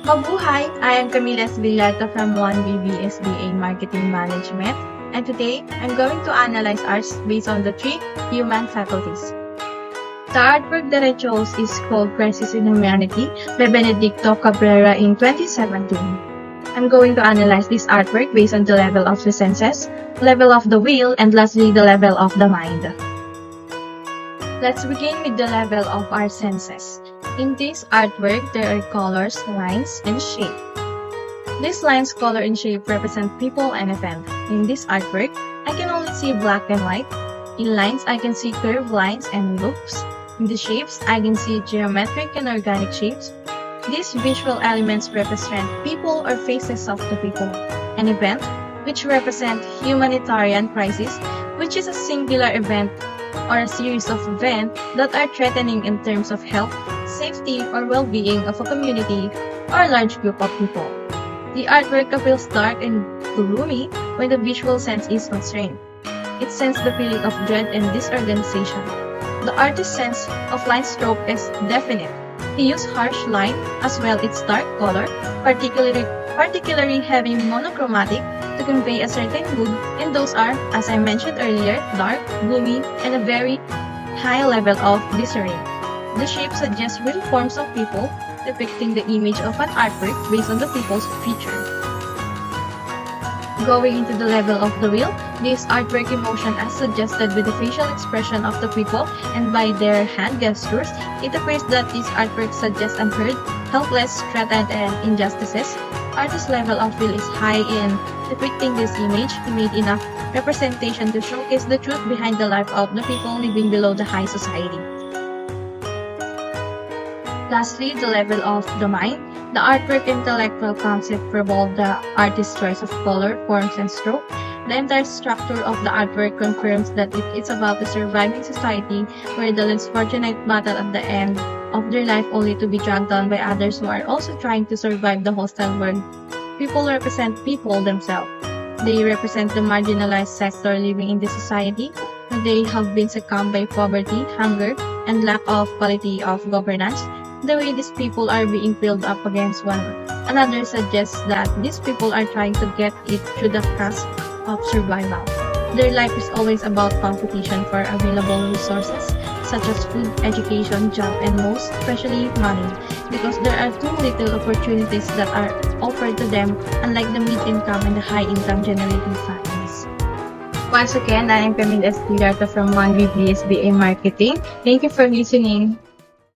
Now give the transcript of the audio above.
Mabuhay! I am Camila Esbilata from 1BBSBA Marketing Management, and today I'm going to analyze arts based on the three human faculties. The artwork that I chose is called Crisis in Humanity by Benedicto Cabrera in 2017. I'm going to analyze this artwork based on the level of the senses, level of the will, and lastly the level of the mind. Let's begin with the level of our senses. In this artwork, there are colors, lines, and shape. These lines, color, and shape represent people and event. In this artwork, I can only see black and white. In lines, I can see curved lines and loops. In the shapes, I can see geometric and organic shapes. These visual elements represent people or faces of the people. An event, which represent humanitarian crisis, which is a singular event or a series of events that are threatening in terms of health, safety, or well-being of a community or a large group of people. The artwork feels dark and gloomy when the visual sense is constrained. It sends the feeling of dread and disorganization. The artist's sense of line stroke is definite. He used harsh line as well as dark color, particularly heavy monochromatic, to convey a certain mood, and those are, as I mentioned earlier, dark, gloomy, and a very high level of disarray. The shape suggests real forms of people, depicting the image of an artwork based on the people's feature. Going into the level of the will, this artwork emotion as suggested with the facial expression of the people and by their hand gestures, it appears that this artwork suggests unheard, helpless, threatened, and injustices. Artist's level of will is high in depicting this image. He made enough representation to showcase the truth behind the life of the people living below the high society. Lastly, the level of the mind. The artwork intellectual concept revolved the artist's choice of color, forms, and stroke. The entire structure of the artwork confirms that it is about the surviving society where the less fortunate battle at the end of their life only to be dragged down by others who are also trying to survive the hostile world. People represent people themselves. They represent the marginalized sector living in this society. They have been succumbed by poverty, hunger, and lack of quality of governance. The way these people are being filled up against one another suggests that these people are trying to get it through the task of survival. Their life is always about competition for available resources such as food, education, job, and most especially money, because there are too little opportunities that are offered to them, unlike the mid-income and the high-income generating families. Once again, I am Camila Esbilata from 1BBSBA Marketing. Thank you for listening.